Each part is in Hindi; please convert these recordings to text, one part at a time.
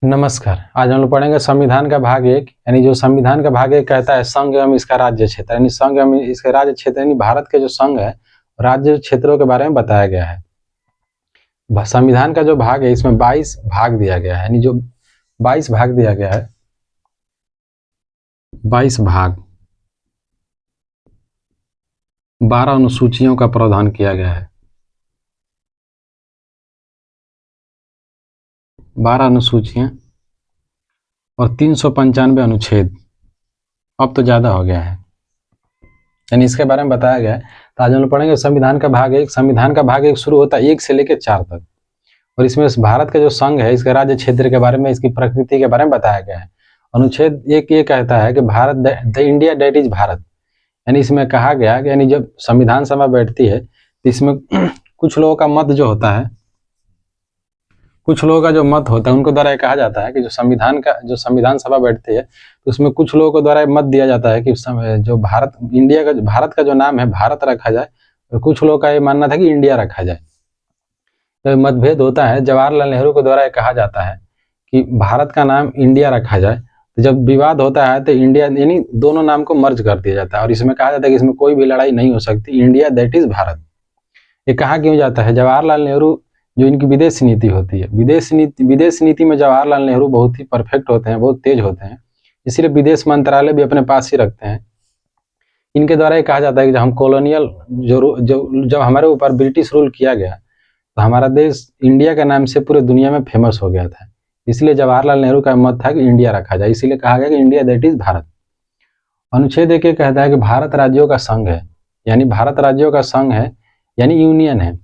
नमस्कार। आज हम लोग पढ़ेंगे संविधान का भाग एक, यानी जो संविधान का भाग एक कहता है संघ एवं इसका राज्य क्षेत्र, यानी संघ एवं इसका राज्य क्षेत्र, यानी भारत के जो संघ है राज्य क्षेत्रों के बारे में बताया गया है। संविधान का जो भाग है इसमें 22 भाग दिया गया है, यानी जो 22 भाग दिया गया है, 22 भाग, 12 अनुसूचियों का प्रावधान किया गया है। 12 अनुसूचियां और 395 अनुच्छेद, अब तो ज्यादा हो गया है, यानी इसके बारे में बताया गया है। तो आज हम लोग पढ़ेंगे संविधान का भाग एक। संविधान का भाग एक शुरू होता है 1 से लेकर 4 तक, और इसमें भारत का जो संघ है इसके राज्य क्षेत्र के बारे में, इसकी प्रकृति के बारे में बताया गया है। अनुच्छेद 1 ये कहता है कि Bharat the India that is Bharat, यानी इसमें कहा गया कि यानी जब संविधान सभा बैठती है तो इसमें कुछ लोगों का मत जो होता है, कुछ लोगों का जो मत होता है उनको द्वारा ये कहा जाता है कि जो संविधान सभा बैठती है तो उसमें कुछ लोगों को द्वारा मत दिया जाता है कि जो भारत का जो नाम है भारत रखा जाए, और कुछ लोगों का ये मानना था कि इंडिया रखा जाए। तो मतभेद होता है। जवाहरलाल नेहरू के द्वारा कहा जाता है कि भारत का नाम इंडिया रखा जाए। तो जब विवाद होता है तो इंडिया यानी दोनों नाम को मर्ज कर दिया जाता है, और इसमें कहा जाता है कि इसमें कोई भी लड़ाई नहीं हो सकती, इंडिया दैट इज भारत। ये कहा क्यों जाता है? जवाहरलाल नेहरू जो इनकी विदेश नीति होती है, विदेश नीति में जवाहरलाल नेहरू बहुत ही परफेक्ट होते हैं, बहुत तेज होते हैं, इसीलिए विदेश मंत्रालय भी अपने पास ही रखते हैं। इनके द्वारा ये कहा जाता है कि जब हम कॉलोनियल जब हमारे ऊपर ब्रिटिश रूल किया गया तो हमारा देश इंडिया के नाम से पूरे दुनिया में फेमस हो गया था, इसलिए जवाहरलाल नेहरू का मत था कि इंडिया रखा जाए, इसीलिए कहा गया कि इंडिया दैट इज भारत। अनुच्छेद 1 कहता है कि भारत राज्यों का संघ है, यानी भारत राज्यों का संघ है, यानी यूनियन है।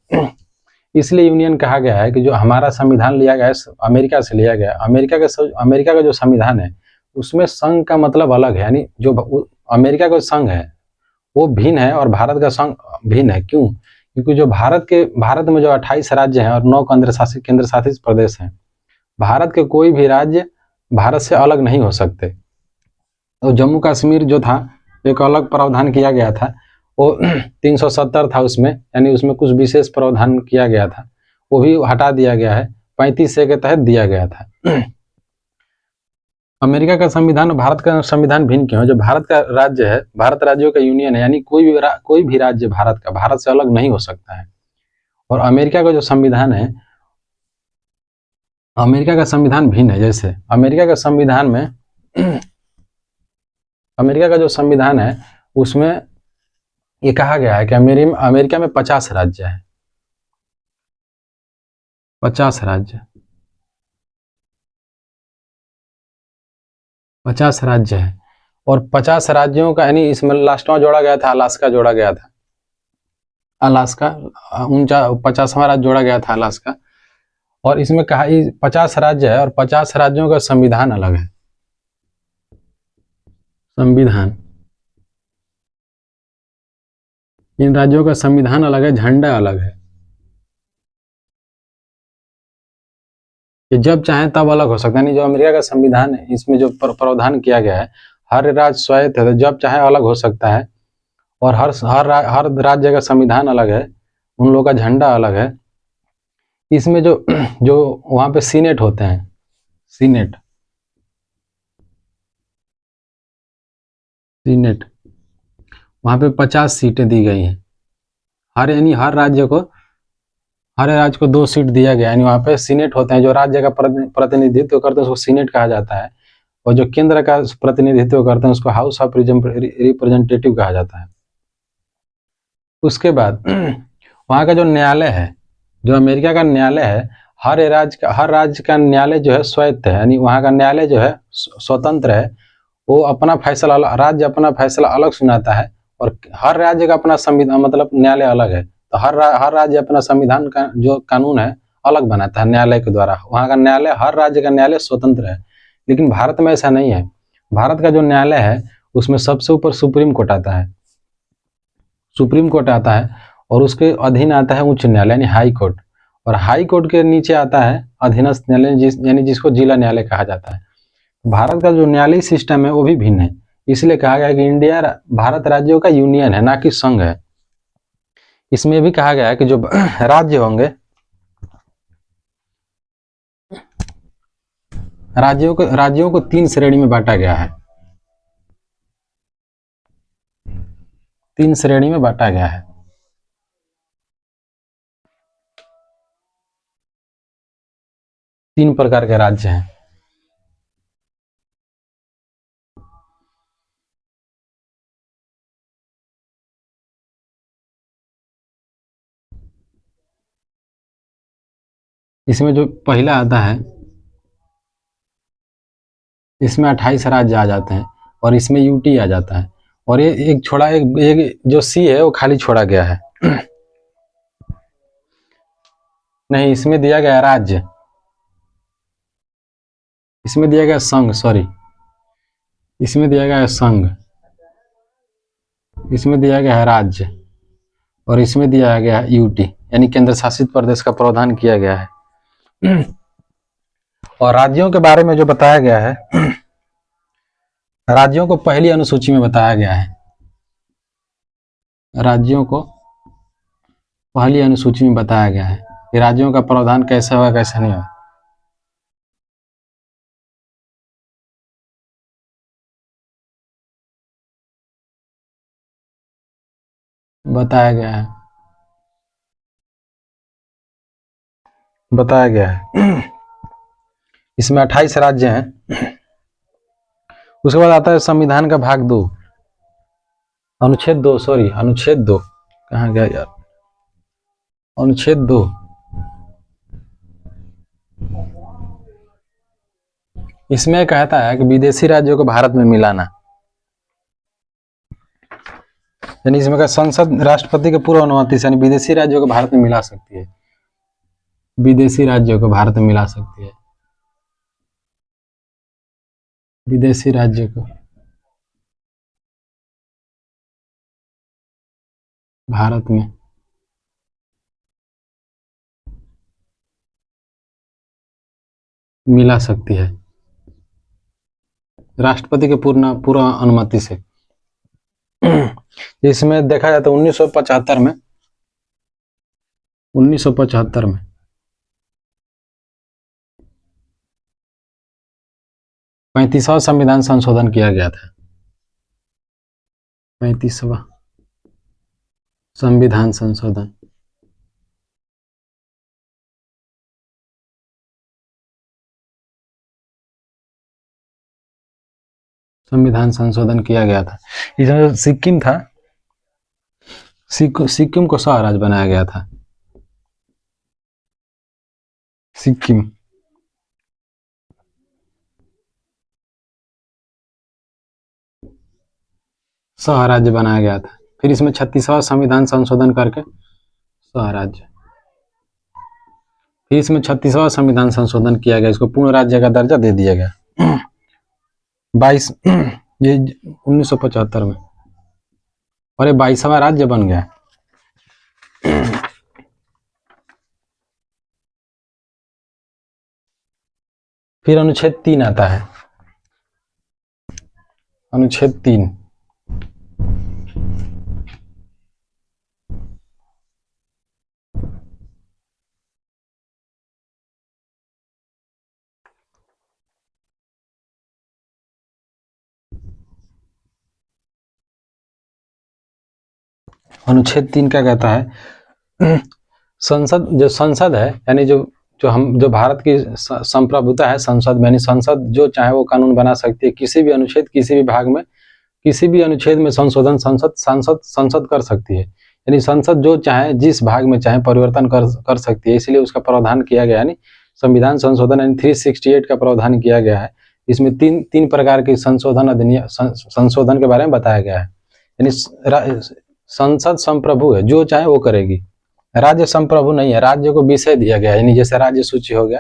इसलिए यूनियन कहा गया है कि जो हमारा संविधान लिया गया है अमेरिका से लिया गया है। अमेरिका का जो संविधान है उसमें संघ का मतलब अलग है, यानी जो अमेरिका का संघ है वो भिन्न है और भारत का संघ भिन्न है। क्यों? क्योंकि जो भारत में जो 28 राज्य हैं और 9 केंद्र शासित प्रदेश हैं, भारत के कोई भी राज्य भारत से अलग नहीं हो सकते। तो जम्मू कश्मीर जो था एक अलग प्रावधान किया गया था, वो 370 था उसमें, यानी उसमें कुछ विशेष प्रावधान किया गया था, वो भी हटा दिया गया है, 35A के तहत दिया गया था। अमेरिका का संविधान और भारत का संविधान भिन्न क्यों है? जो भारत का राज्य है, भारत राज्यों का यूनियन है, यानी कोई भी राज्य भारत से अलग नहीं हो सकता है। और अमेरिका का जो संविधान है, अमेरिका का संविधान भिन्न है। जैसे अमेरिका का संविधान में अमेरिका का जो संविधान है उसमें ये कहा गया है कि अमेरिका में 50 राज्य है, 50 राज्य, 50 राज्य है। और 50 राज्यों का यानी इसमें लास्ट में जोड़ा गया था, अलास्का जोड़ा गया था, अलास्का 50वां राज्य जोड़ा गया था, अलास्का। और इसमें कहा 50 राज्य है और 50 राज्यों का संविधान अलग है। संविधान, इन राज्यों का संविधान अलग है, झंडा अलग है, कि जब चाहे तब अलग हो सकता है। नहीं, जो अमेरिका का संविधान है इसमें जो प्रावधान किया गया है, हर राज्य स्वायत्त है, जब चाहे अलग हो सकता है, और हर राज्य का संविधान अलग है, उन लोगों का झंडा अलग है। इसमें जो जो वहाँ पे सीनेट होते हैं, सीनेट वहाँ पे 50 सीटें दी गई हैं। यानी हर राज्य को 2 सीट दिया गया, यानी वहाँ पे सीनेट होते हैं, जो राज्य का प्रतिनिधित्व करते हैं उसको सीनेट कहा जाता है, और जो केंद्र का प्रतिनिधित्व करते हैं उसको हाउस ऑफ रिप्रेजेंटेटिव कहा जाता है। उसके बाद वहाँ का जो न्यायालय है, जो अमेरिका का न्यायालय है, हर राज्य का न्यायालय जो है स्वायत्त है, यानी वहाँ का न्यायालय जो है स्वतंत्र है, वो राज्य अपना फैसला अलग सुनाता है, और हर राज्य का अपना संविधान मतलब न्यायालय अलग है। तो हर राज्य अपना संविधान का जो कानून है अलग बनाता है न्यायालय के द्वारा। वहाँ का न्यायालय, हर राज्य का न्यायालय स्वतंत्र है, लेकिन भारत में ऐसा नहीं है। भारत का जो न्यायालय है उसमें सबसे ऊपर सुप्रीम कोर्ट आता है, और उसके अधीन आता है उच्च न्यायालय यानी हाई कोर्ट, और हाई कोर्ट के नीचे आता है अधीनस्थ न्यायालय, यानी जिसको जिला न्यायालय कहा जाता है। भारत का जो न्यायालयी सिस्टम है वो भी भिन्न है, इसलिए कहा गया कि भारत राज्यों का यूनियन है, ना कि संघ है। इसमें भी कहा गया है कि जो राज्यों को 3 श्रेणी में बांटा गया है। 3 श्रेणी में बांटा गया है। तीन प्रकार के राज्य हैं। इसमें जो पहला आता है, इसमें 28 राज्य आ जाते हैं और इसमें यूटी आ जाता है, और ये एक जो सी है वो खाली छोड़ा गया है। नहीं, इसमें दिया गया राज्य, इसमें दिया गया संघ, सॉरी, इसमें दिया गया है संघ, इसमें दिया गया है राज्य, और इसमें दिया गया है यूटी यानी केंद्र शासित प्रदेश का प्रावधान किया गया है। और राज्यों के बारे में जो बताया गया है, राज्यों को पहली अनुसूची में बताया गया है। राज्यों को पहली अनुसूची में बताया गया है कि राज्यों का प्रावधान कैसे होगा कैसे नहीं होगा। बताया गया है, बताया गया है। इसमें 28 राज्य हैं। उसके बाद आता है संविधान का भाग 2, अनुच्छेद 2, सॉरी अनुच्छेद 2 कहाँ गया यार, अनुच्छेद 2। इसमें कहता है कि विदेशी राज्यों को भारत में मिलाना, यानी इसमें का संसद राष्ट्रपति के पूर्व अनुमति से यानी विदेशी राज्यों को भारत में मिला सकती है, विदेशी राज्यों को भारत में मिला सकती है, विदेशी राज्यों को भारत में मिला सकती है राष्ट्रपति के पूर्व अनुमति से। इसमें देखा जाता है 1975 में 35वां संविधान संशोधन किया गया था। 35वां संविधान संशोधन, संविधान संशोधन किया गया था। इसमें जो सिक्किम था, सिक्किम को सह राज्य बनाया गया था। सिक्किम सह राज्य बनाया गया था। फिर इसमें 36वां संविधान संशोधन करके सह राज्य, फिर इसमें 36वां संविधान संशोधन किया गया, इसको पूर्ण राज्य का दर्जा दे दिया गया 22 ये 1975 में, और ये 22वां राज्य बन गया। फिर अनुच्छेद 3 आता है, अनुच्छेद 3। अनुच्छेद 3 क्या कहता है, संसद है यानी जो भारत की संप्रभुता है संसद में, यानी संसद जो चाहे वो कानून बना सकती है। किसी भी अनुच्छेद, किसी भी भाग में, किसी भी अनुच्छेद में संशोधन संसद कर सकती है, यानी संसद जो चाहे जिस भाग में चाहे परिवर्तन कर सकती है। इसलिए उसका प्रावधान किया गया, यानी संविधान संशोधन यानी 368 का प्रावधान किया गया है। इसमें तीन प्रकार के संशोधन के बारे में बताया गया है। यानी संसद संप्रभु है, जो चाहे वो करेगी। राज्य संप्रभु नहीं है, राज्य को विषय दिया गया, यानी जैसे राज्य सूची हो गया,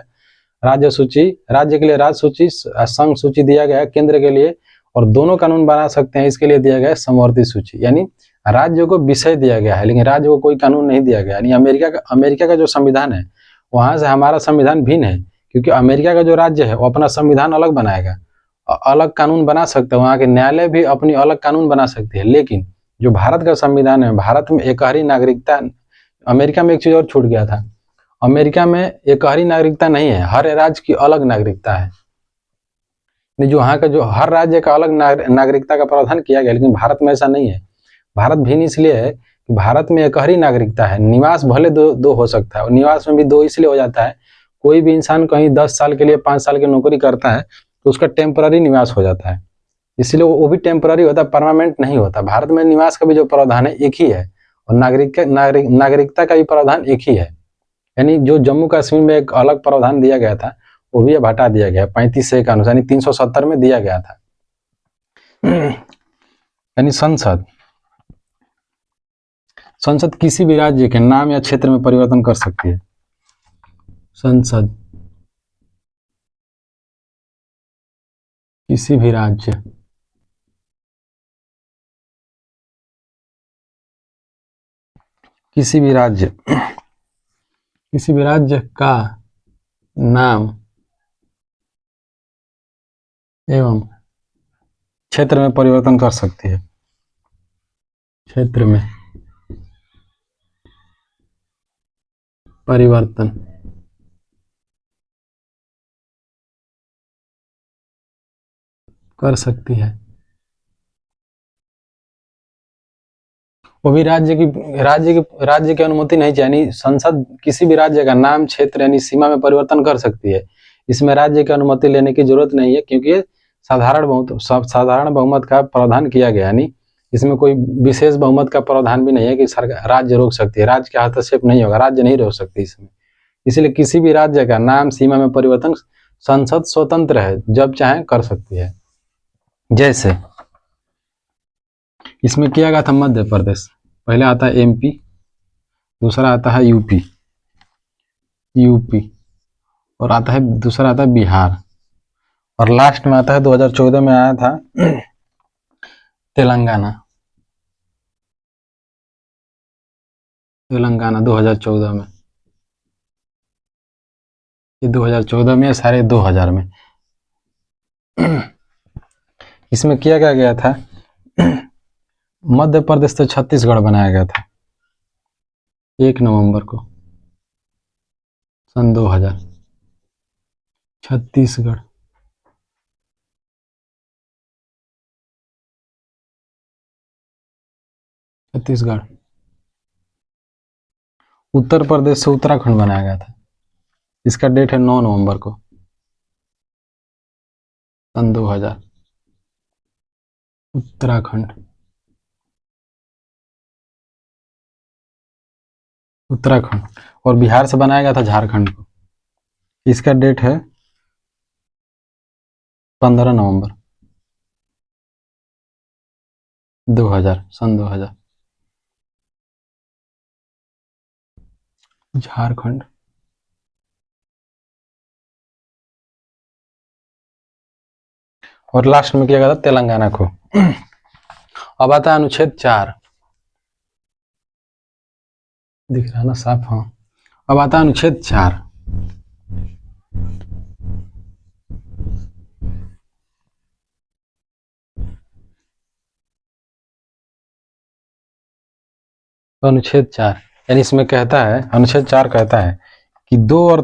राज्य सूची, राज्य के लिए राज्य सूची, संघ सूची दिया गया है केंद्र के लिए, और दोनों कानून बना सकते हैं इसके लिए दिया गया है समवर्ती सूची। यानी राज्य को विषय दिया गया है लेकिन राज्य को कोई कानून नहीं दिया गया। यानी अमेरिका का जो संविधान है वहां से हमारा संविधान भिन्न है, क्योंकि अमेरिका का जो राज्य है वो अपना संविधान अलग बनाएगा, अलग कानून बना सकते हैं, वहां के न्यायालय भी अपनी अलग कानून बना सकते हैं। लेकिन जो भारत का संविधान है, भारत में एकहरी नागरिकता, अमेरिका में एक चीज और छूट गया था, अमेरिका में एकहरी नागरिकता नहीं है, हर राज्य की अलग नागरिकता है। नहीं, जो वहाँ का जो हर राज्य का अलग नागरिकता का प्रावधान किया गया, लेकिन भारत में ऐसा नहीं है। भारत भिन्न इसलिए है कि भारत में एक ही नागरिकता है। निवास भले दो हो सकता है, और निवास में भी दो इसलिए हो जाता है, कोई भी इंसान कहीं 10 साल के लिए 5 साल की नौकरी करता है तो उसका टेम्पररी निवास हो जाता है, इसलिए वो भी टेम्पररी होता है, परमानेंट नहीं होता। भारत में निवास का भी जो प्रावधान है एक ही है, और नागरिकता का भी प्रावधान एक ही है। यानी जो जम्मू कश्मीर में एक अलग प्रावधान दिया गया था वो भी अब हटा दिया गया 35A के अनुसार, यानी 370 में दिया गया था। यानी संसद किसी भी राज्य के नाम या क्षेत्र में परिवर्तन कर सकती है। संसद किसी भी राज्य का नाम एवं क्षेत्र में परिवर्तन कर सकती है। क्षेत्र में परिवर्तन कर सकती है। वो भी राज्य की अनुमति नहीं चाहिए। यानी संसद किसी भी राज्य का नाम, क्षेत्र यानी सीमा में परिवर्तन कर सकती है। इसमें राज्य की अनुमति लेने की जरूरत नहीं है, क्योंकि साधारण बहुमत का प्रावधान किया गया। यानी इसमें कोई विशेष बहुमत का प्रावधान भी नहीं है कि सरकार राज्य रोक सकती है, राज्य का हस्तक्षेप नहीं होगा, राज्य नहीं रोक सकती इसमें। इसलिए किसी भी राज्य का नाम, सीमा में परिवर्तन संसद स्वतंत्र है, जब चाहे कर सकती है। जैसे इसमें किया गया था मध्य प्रदेश, पहले आता है MP, दूसरा आता है यूपी, और दूसरा आता है बिहार, और लास्ट में आता है 2014 में आया था तेलंगाना 2014 में। ये 2014 में, सारे 2000 में। इसमें किया गया था मध्य प्रदेश से छत्तीसगढ़ बनाया गया था 1 नवंबर को सन 2000। छत्तीसगढ़ उत्तर प्रदेश से उत्तराखंड बनाया गया था। इसका डेट है 9 नवंबर को सन 2000। उत्तराखंड और बिहार से बनाया गया था झारखंड को। इसका डेट है 15 नवंबर 2000 सन 2000। झारखंड और लास्ट में किया गया था तेलंगाना को। अब आता है अनुच्छेद 4, दिख रहा ना साफ? हाँ। अब आता है अनुच्छेद 4। अनुच्छेद 4 यानी इसमें कहता है, अनुच्छेद 4 कहता है कि 2 और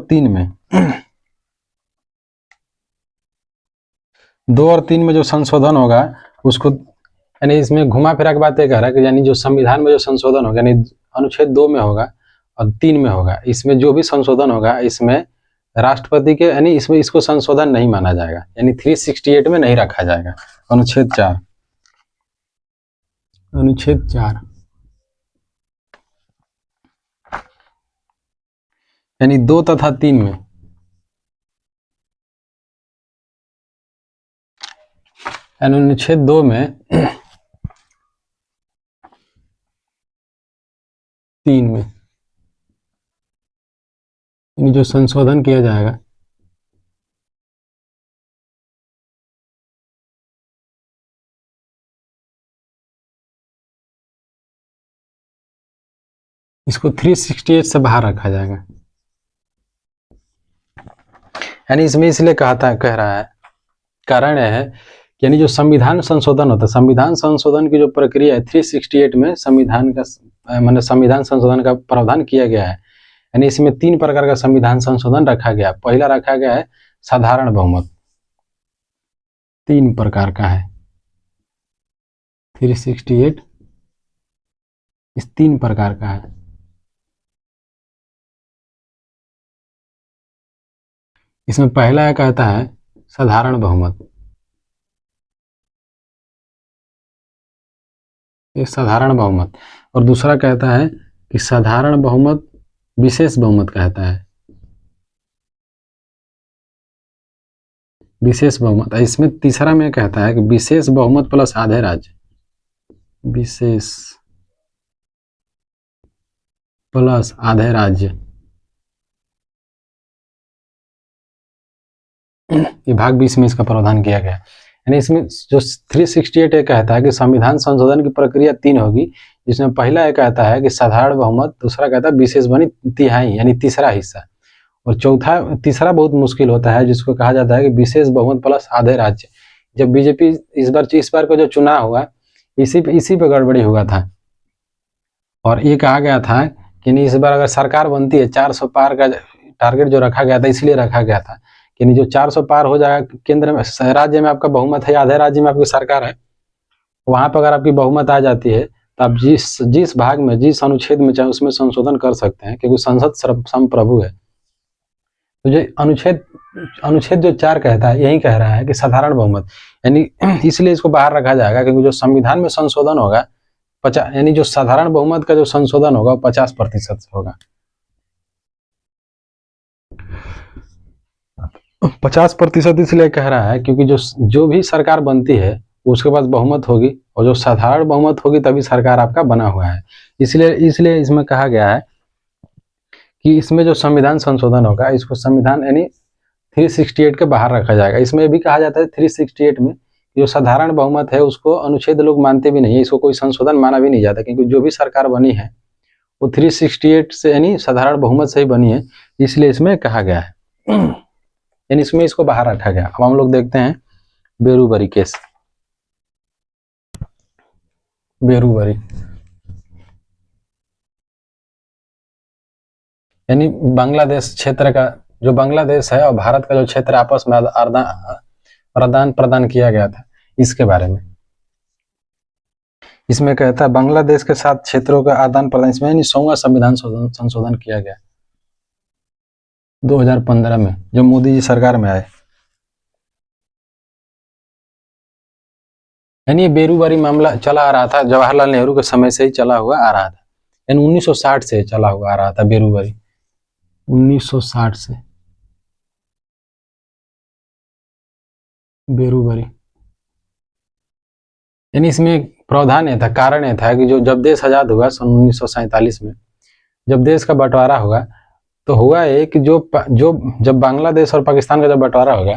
3 में जो संशोधन होगा उसको, यानी इसमें घुमा फिरा के बात ये कह रहा है कि यानी जो संविधान में जो संशोधन होगा, यानी अनुच्छेद 2 में होगा और 3 में होगा, इसमें जो भी संशोधन होगा इसमें राष्ट्रपति के, यानी इसमें इसको संशोधन नहीं माना जाएगा, यानी 368 में नहीं रखा जाएगा। अनुच्छेद 4 यानी 2 तथा 3 में, अनुच्छेद 2 में 3 में यानी जो संशोधन किया जाएगा इसको 368 से बाहर रखा जाएगा। यानी इसमें इसलिए कह रहा है, कारण है कि यानी जो संविधान संशोधन होता है, संविधान संशोधन की जो प्रक्रिया है 368 में संविधान संशोधन का प्रावधान किया गया है। यानी इसमें 3 प्रकार का संविधान संशोधन रखा गया। पहला रखा गया है साधारण बहुमत, 3 प्रकार का है। 368 इस 3 प्रकार का है। इसमें पहला कहता है साधारण बहुमत, ये साधारण बहुमत, और दूसरा कहता है कि साधारण बहुमत विशेष बहुमत कहता है, विशेष बहुमत। इसमें तीसरा में कहता है कि विशेष बहुमत प्लस आधे राज्य, विशेष प्लस आधे राज्य। ये भाग 20 में इसका प्रावधान किया गया। यानी इसमें जो 368 ये कहता है कि संविधान संशोधन की प्रक्रिया 3 होगी, जिसमें पहला ये कहता है कि साधारण बहुमत, दूसरा कहता है विशेष बनी तिहाई यानी तीसरा हिस्सा, और चौथा तीसरा बहुत मुश्किल होता है जिसको कहा जाता है कि विशेष बहुमत प्लस आधे राज्य। जब बीजेपी इस बार को जो चुनाव हुआ इसी पे गड़बड़ी हुआ था, और ये कहा गया था कि नहीं इस बार अगर सरकार बनती है 400 पार का टारगेट जो रखा गया था, इसलिए रखा गया था कि नहीं जो 400 पार हो जाएगा केंद्र में, राज्य में आपका बहुमत है, आधे राज्य में आपकी सरकार है, वहां पर अगर आपकी बहुमत आ जाती है तो आप जिस भाग में जिस अनुच्छेद में चाहे उसमें संशोधन कर सकते हैं, क्योंकि संसद संप्रभु है। तो जो अनुच्छेद जो 4 कहता है यही कह रहा है कि साधारण बहुमत, यानी इसलिए इसको बाहर रखा जाएगा क्योंकि जो संविधान में संशोधन होगा 50, यानी जो साधारण बहुमत का जो संशोधन होगा 50% होगा। 50% इसलिए कह रहा है क्योंकि जो भी सरकार बनती है उसके पास बहुमत होगी, और जो साधारण बहुमत होगी तभी सरकार आपका बना हुआ है। इसलिए इसमें कहा गया है कि इसमें जो संविधान संशोधन होगा इसको संविधान यानी 368 के बाहर रखा जाएगा। इसमें भी कहा जाता है 368 में जो साधारण बहुमत है उसको अनुच्छेद लोग मानते भी नहीं है, इसको कोई संशोधन माना भी नहीं जाता, क्योंकि जो भी सरकार बनी है वो 368 से यानी साधारण बहुमत से ही बनी है, इसलिए इसमें कहा गया है, यानी इसमें इसको बाहर रखा गया। अब हम लोग देखते हैं बेरुबरी केस। बेरुबरी यानी बांग्लादेश क्षेत्र का, जो बांग्लादेश है और भारत का जो क्षेत्र आपस में आदान प्रदान किया गया था, इसके बारे में इसमें कहता है बांग्लादेश के साथ क्षेत्रों का आदान प्रदान, इसमें 100वां संविधान संशोधन किया गया 2015 में जब मोदी जी सरकार में आए। यानी बेरुबरी मामला चला आ रहा था जवाहरलाल नेहरू के समय से ही चला हुआ आ रहा था, यानी 1960 से चला हुआ आ रहा था बेरुबरी, 1960 से बेरुबरी। यानी इसमें प्रावधान ये था, कारण ये था कि जो जब देश आजाद हुआ सन 1947 में, जब देश का बंटवारा हुआ तो हुआ है कि जो जब बांग्लादेश और पाकिस्तान का जब बंटवारा होगा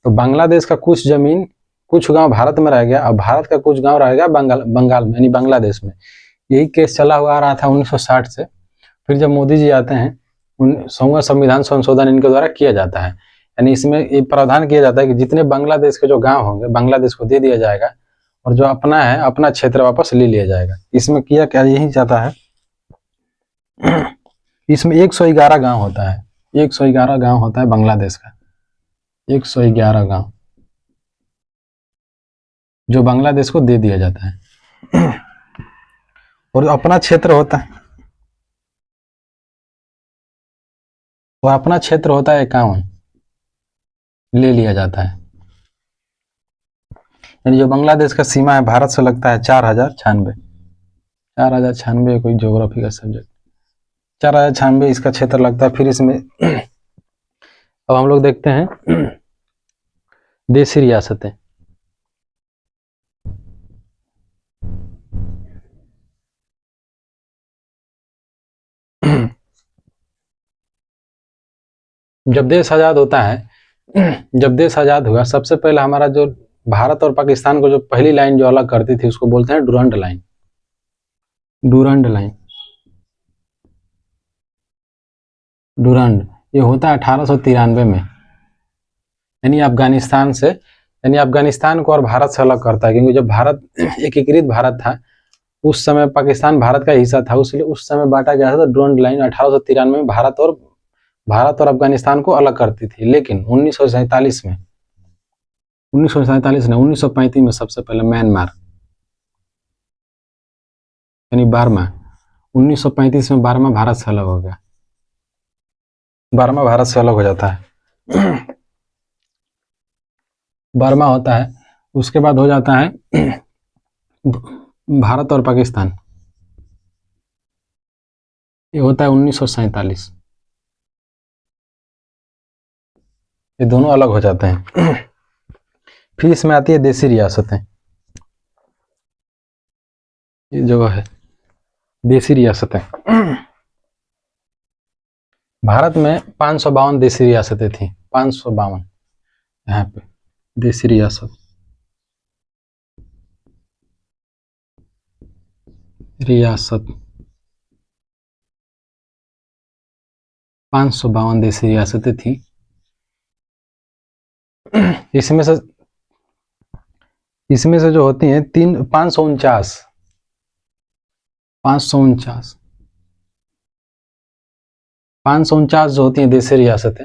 तो बांग्लादेश का कुछ जमीन कुछ गांव भारत में रह गया और भारत का कुछ गांव रह गया बंगाल में यानी बांग्लादेश में। यही केस चला हुआ आ रहा था 1960 से। फिर जब मोदी जी आते हैं 100वां संविधान संशोधन इनके द्वारा किया जाता है, यानी इसमें ये प्रावधान किया जाता है कि जितने बांग्लादेश के जो गाँव होंगे बांग्लादेश को दे दिया जाएगा, और जो अपना है अपना क्षेत्र वापस ले लिया जाएगा। इसमें किया क्या यही चाहता है। इसमें 111 गांव होता है, 111 गांव होता है बांग्लादेश का, 111 गांव जो बांग्लादेश को दे दिया जाता है, और अपना क्षेत्र होता है, और अपना क्षेत्र होता है 51 ले लिया जाता है। यानी जो बांग्लादेश का सीमा है भारत से लगता है 4096 कोई ज्योग्राफी का सब्जेक्ट, 4096 इसका क्षेत्र लगता है। फिर इसमें अब हम लोग देखते हैं देशी रियासतें। जब देश आजाद होता है, जब देश आजाद हुआ सबसे पहले हमारा जो भारत और पाकिस्तान को जो पहली लाइन जो अलग करती थी उसको बोलते हैं Durand line. Durand line, Durand ये होता है 1893 में, यानी अफगानिस्तान से, यानी अफगानिस्तान को और भारत से अलग करता है, क्योंकि जब भारत एकीकृत भारत था उस समय पाकिस्तान भारत का हिस्सा था, इसलिए उस समय बांटा गया था। डूरंड लाइन 1893 में भारत और अफगानिस्तान को अलग करती थी, लेकिन 1947 में 1947 ने 1935 में सबसे पहले म्यांमार यानी बर्मा, 1935 में बर्मा भारत से अलग हो गया, बर्मा भारत से अलग हो जाता है। बर्मा होता है, उसके बाद हो जाता है भारत और पाकिस्तान, ये होता है 1947, ये दोनों अलग हो जाते हैं। फिर इसमें आती है देसी रियासतें, ये जगह है देसी रियासतें। भारत में 552 देसी रियासतें थी, 552 यहाँ पे देसी रियासत, रियासत 552 देसी रियासतें थी। इसमें से जो होती हैं 549 जो होती हैं देसी रियासतें,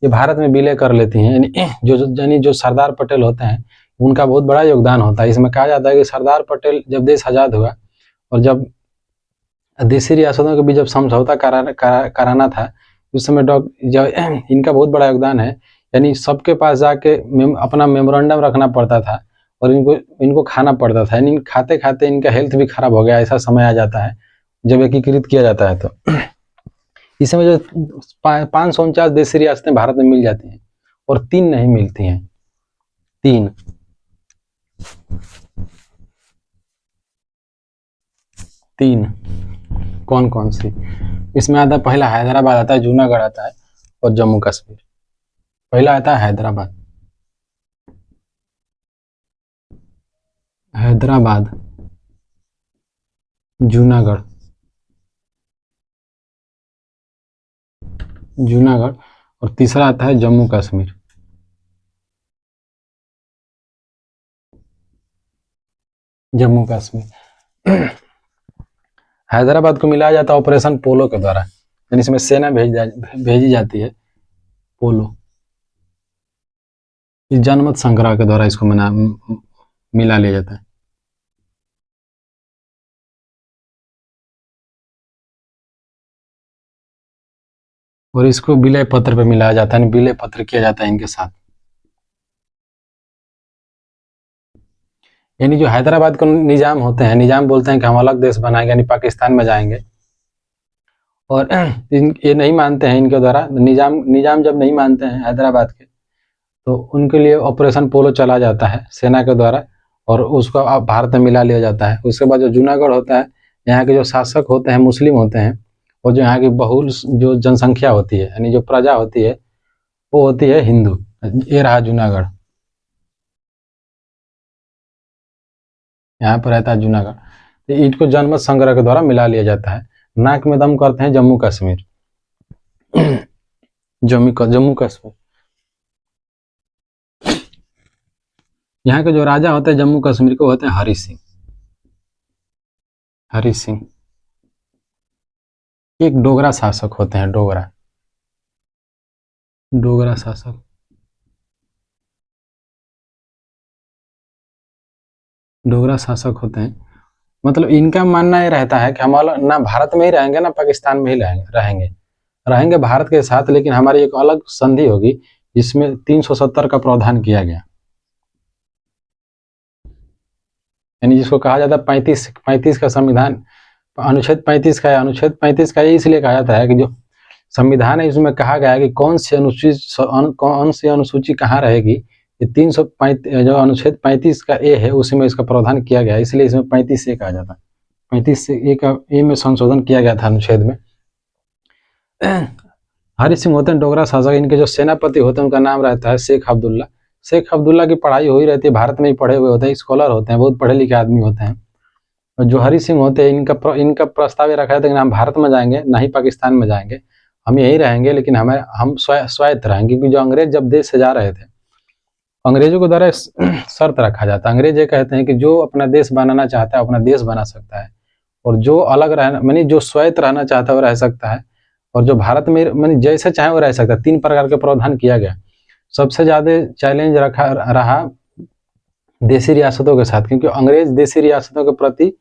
ये भारत में विलय कर लेती हैं। यानी जो सरदार पटेल होते हैं उनका बहुत बड़ा योगदान होता है। इसमें कहा जाता है कि सरदार पटेल जब देश आज़ाद हुआ और जब देसी रियासतों के बीच जब समझौता कराना था, उस समय इनका बहुत बड़ा योगदान है। यानी सबके पास जाके अपना मेमोरेंडम रखना पड़ता था और इनको खाना पड़ता था, यानी खाते खाते इनका हेल्थ भी खराब हो गया, ऐसा समय आ जाता है जब एकीकृत किया जाता है। तो इसमें जो 549 देसी रियासतें भारत में मिल जाती हैं और 3 नहीं मिलती हैं। 3 कौन कौन सी? इसमें आता है, पहला हैदराबाद आता है, जूनागढ़ आता है और जम्मू कश्मीर। पहला आता है हैदराबाद, जूनागढ़ और तीसरा आता है जम्मू कश्मीर। हैदराबाद को मिलाया जाता है ऑपरेशन पोलो के द्वारा, यानी इसमें सेना भेजी जाती है। पोलो इस जनमत संग्रह के द्वारा इसको मिला लिया जाता है। और इसको विलय पत्र पे मिलाया जाता है, विलय पत्र किया जाता है इनके साथ। यानी जो हैदराबाद को निजाम होते हैं, निजाम बोलते हैं कि हम अलग देश बनाएंगे, यानी पाकिस्तान में जाएंगे, और ये नहीं मानते हैं इनके द्वारा निजाम जब नहीं मानते हैं हैदराबाद के, तो उनके लिए ऑपरेशन पोलो चला जाता है सेना के द्वारा और उसको भारत में मिला लिया जाता है। उसके बाद जो जूनागढ़ होता है, यहाँ के जो शासक होते हैं मुस्लिम होते हैं, और जो यहाँ की बहुल जो जनसंख्या होती है, यानी जो प्रजा होती है, वो होती है हिंदू। ये रहा जूनागढ़, यहाँ पर रहता है जूनागढ़। तो इनको जनमत संग्रह के द्वारा मिला लिया जाता है। नाक में दम करते हैं जम्मू कश्मीर। जम्मू कश्मीर, यहाँ के जो राजा होते हैं जम्मू कश्मीर के होते हैं हरि सिंह। एक डोगरा शासक होते हैं, डोगरा शासक होते हैं। मतलब इनका मानना ये रहता है कि हम ना भारत में ही रहेंगे ना पाकिस्तान में ही रहेंगे भारत के साथ, लेकिन हमारी एक अलग संधि होगी जिसमें 370 का प्रावधान किया गया, यानी जिसको कहा जाता है 35 का संविधान, अनुच्छेद 35 का है। अनुच्छेद 35 का इसलिए कहा जाता है कि जो संविधान है इसमें कहा गया है कि कौन सी अनुसूची कहाँ रहेगी। ये 335 जो अनुच्छेद 35 का ए है उसी में इसका प्रावधान किया गया है, इसलिए इसमें 35 ए कहा जाता है। 35 ए का ए में संशोधन किया गया था अनुच्छेद में। हरि सिंह होते हैं डोगरा शासक। इनके जो सेनापति होते हैं उनका नाम रहता है शेख अब्दुल्ला की पढ़ाई हो ही रहती है, भारत में ही पढ़े हुए होते हैं, स्कॉलर होते हैं, बहुत पढ़े लिखे आदमी होते हैं। और जो हरि सिंह होते हैं इनका प्रस्ताव ये रखा जाता है कि हम भारत में जाएंगे, ना ही पाकिस्तान में जाएंगे, हम यही रहेंगे, लेकिन हम स्वायत्त रहेंगे। क्योंकि जो अंग्रेज जब देश से जा रहे थे, अंग्रेजों के द्वारा शर्त रखा जाता है। अंग्रेज ये कहते हैं कि जो अपना देश बनाना चाहता है अपना देश बना सकता है, और जो अलग रहना मानी जो स्वायत्त रहना चाहता है वो रह सकता है, और जो भारत में मानी जैसे चाहे वो रह सकता है। 3 प्रकार के प्रावधान किया गया। सबसे ज्यादा चैलेंज रहा देसी रियासतों के साथ, क्योंकि अंग्रेज देसी रियासतों के प्रति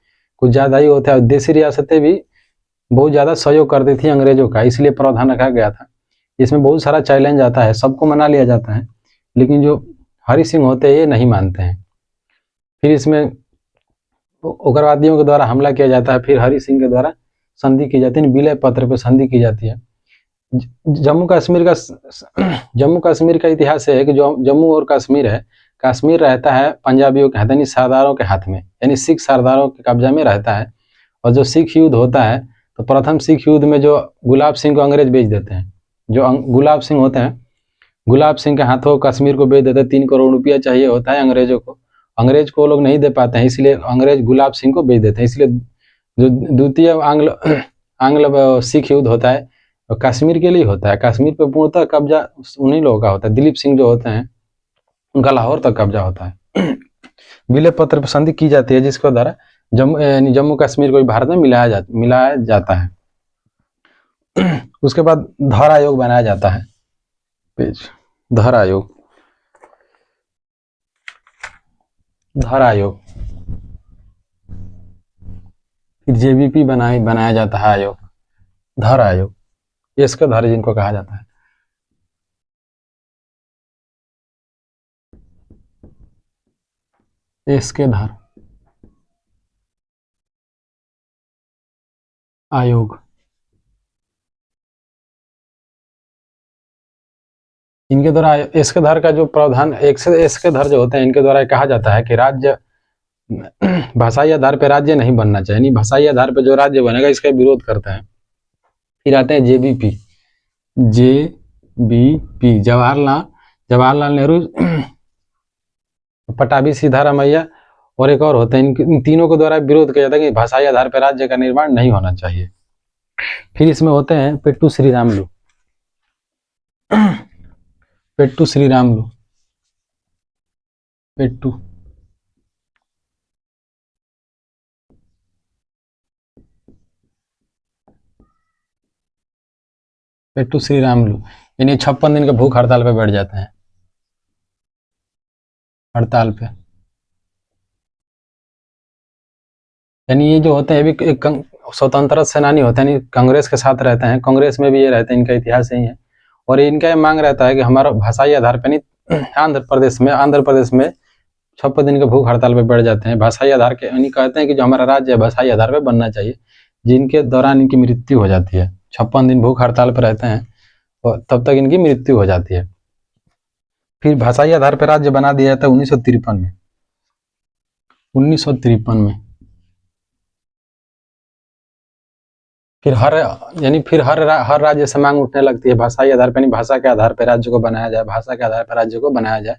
कुछ ज़्यादा ही होता है और देसी रियासतें भी बहुत ज़्यादा सहयोग करती थी अंग्रेजों का, इसलिए प्रावधान रखा गया था। इसमें बहुत सारा चैलेंज आता है, सबको मना लिया जाता है, लेकिन जो हरि सिंह होते हैं ये नहीं मानते हैं। फिर इसमें उग्रवादियों के द्वारा हमला किया जाता है, फिर हरि सिंह के द्वारा संधि की जाती है, विलय पत्र पर संधि की जाती है। जम्मू कश्मीर का इतिहास है कि जो जम्मू और कश्मीर है, कश्मीर रहता है पंजाबियों के हाथ यानी सरदारों के हाथ में, यानी सिख सरदारों के कब्जा में रहता है। और जो सिख युद्ध होता है तो प्रथम सिख युद्ध में जो गुलाब सिंह को अंग्रेज बेच देते हैं, जो गुलाब सिंह होते हैं, गुलाब सिंह के हाथों कश्मीर को बेच देते हैं। 3 करोड़ रुपया चाहिए होता है अंग्रेजों को, अंग्रेज को लोग नहीं दे पाते हैं, इसलिए अंग्रेज गुलाब सिंह को बेच देते हैं। इसलिए जो द्वितीय आंग्ल सिख युद्ध होता है कश्मीर के लिए होता है। कश्मीर पर पूर्णतः कब्जा उन्हीं लोगों का होता है, दिलीप सिंह जो होते हैं उनका लाहौर तक कब्जा होता है। विलय पत्र पर संधि की जाती है जिसके द्वारा जम्मू कश्मीर को भारत में मिलाया जाता है। उसके बाद धर आयोग बनाया जाता है, धर आयोग, फिर जेबीपी बनाया जाता है आयोग, धर आयोग, ये इसका धर जिनको कहा जाता है। इसके धर आयोग, इनके द्वारा इसके धर का जो प्रावधान इसके धर जो होते हैं इनके द्वारा कहा जाता है कि राज्य भाषाई आधार पर राज्य नहीं बनना चाहिए, नहीं भाषाई आधार पर जो राज्य बनेगा इसका विरोध करते हैं। फिर आते हैं जेबीपी, जवाहरलाल नेहरू, पटाभी सीतारामैया और एक और होते हैं, इन तीनों के द्वारा विरोध किया जाता है कि भाषाई आधार पर राज्य का निर्माण नहीं होना चाहिए। फिर इसमें होते हैं पेट्टू श्रीरामुलु, पेट्टू श्रीरामुलु, पेट्टू श्रीरामुलु, यानी 56 दिन के भूख हड़ताल पे बैठ जाते हैं, हड़ताल पे। यानी ये जो होते हैं भी एक स्वतंत्रता सेनानी होते हैं, कांग्रेस के साथ रहते हैं, कांग्रेस में भी ये रहते हैं, इनका इतिहास यही है। और इनका ये मांग रहता है कि हमारा भाषाई आधार पर नहीं, आंध्र प्रदेश में 56 दिन के भूख हड़ताल पे बैठ जाते हैं भाषाई आधार के, यानी कहते हैं कि जो हमारा राज्य है भाषाई आधार पर बनना चाहिए, जिनके दौरान इनकी मृत्यु हो जाती है। 56 दिन भूख हड़ताल पर रहते हैं और तब तक इनकी मृत्यु हो जाती है। फिर भाषाई आधार पर राज्य बना दिया जाता है 1953 में, 1953 में। फिर हर राज्य से मांग उठने लगती है भाषाई आधार पर, नहीं भाषा के आधार पर राज्य को बनाया जाए, भाषा के आधार पर राज्य को बनाया जाए।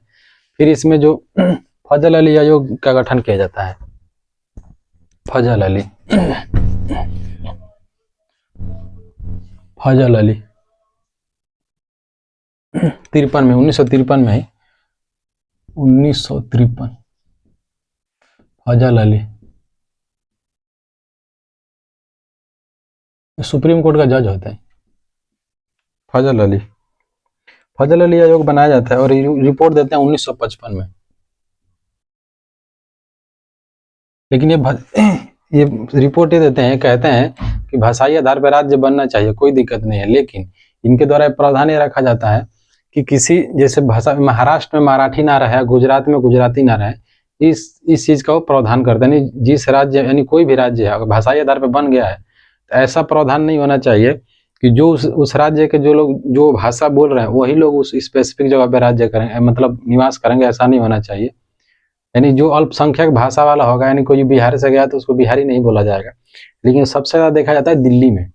फिर इसमें जो फजल अली आयोग का गठन किया जाता है, फजल अली 53 में, 1953 में ही, 1953 फजल अली सुप्रीम कोर्ट का जज होता है, फजल अली आयोग बनाया जाता है और रिपोर्ट देते हैं 1955 में। लेकिन ये रिपोर्ट ही देते हैं, कहते हैं कि भाषाई आधार पर राज्य बनना चाहिए, कोई दिक्कत नहीं है, लेकिन इनके द्वारा प्रावधान ये रखा जाता है कि किसी जैसे भाषा, महाराष्ट्र में मराठी ना रहे, गुजरात में गुजराती ना रहे, इस चीज का वो प्रावधान करते हैं। जिस राज्य यानी कोई भी राज्य है अगर भाषाई आधार पर बन गया है तो ऐसा प्रावधान नहीं होना चाहिए कि जो उस राज्य के जो लोग जो भाषा बोल रहे हैं वही लोग उस स्पेसिफिक जगह पर राज्य करेंगे, मतलब निवास करेंगे, ऐसा नहीं होना चाहिए। यानी जो अल्पसंख्यक भाषा वाला होगा, यानी कोई बिहार से गया तो उसको बिहारी नहीं बोला जाएगा। लेकिन सबसे ज्यादा देखा जाता है दिल्ली में,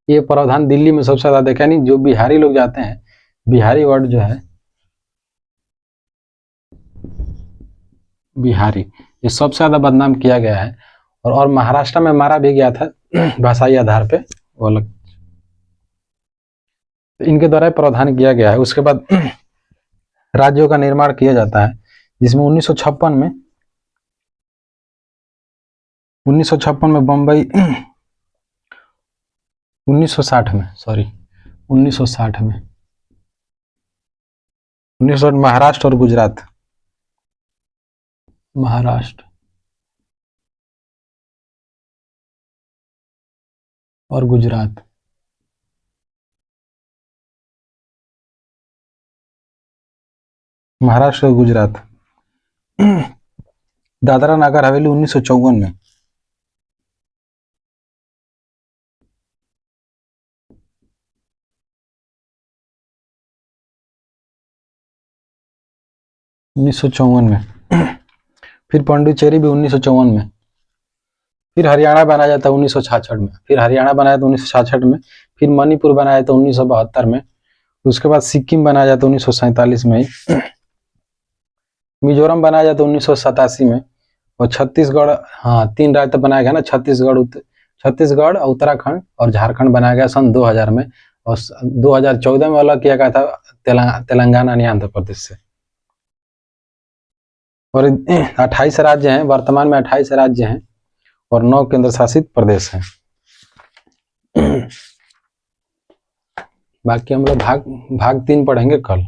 ये प्रावधान दिल्ली में सबसे ज्यादा देखा, यानी जो बिहारी लोग जाते हैं, बिहारी वर्ड जो है बिहारी, ये सबसे ज्यादा बदनाम किया गया है। और महाराष्ट्र में मारा भी गया था भाषाई आधार पे, वो अलग, तो इनके द्वारा प्रावधान किया गया है। उसके बाद राज्यों का निर्माण किया जाता है जिसमें 1956 में बम्बई, 1960 में, सॉरी 1960 में, 1960 महाराष्ट्र और गुजरात, महाराष्ट्र और गुजरात। महाराष्ट्र और गुजरात। दादरा नागर हवेली 1954 में। में फिर पांडिचेरी भी 1954 में। फिर हरियाणा बनाया जाता है 1966 में। फिर हरियाणा बनाया था 1966 में। फिर मणिपुर बनाया था 1972 में। उसके बाद सिक्किम बनाया जाता 1947 में। मिजोरम बनाया जाता 1987 में। और छत्तीसगढ़, हाँ 3 राज्य तब बनाया गया ना, छत्तीसगढ़, उत्तराखंड और झारखंड बनाया गया सन 2000 में। और 2014 में अलग किया गया था तेलंगाना यानी आंध्र प्रदेश से। और 28 राज्य हैं, वर्तमान में 28 राज्य हैं और 9 केंद्र शासित प्रदेश हैं। बाकी हम लोग भाग 3 पढ़ेंगे कल।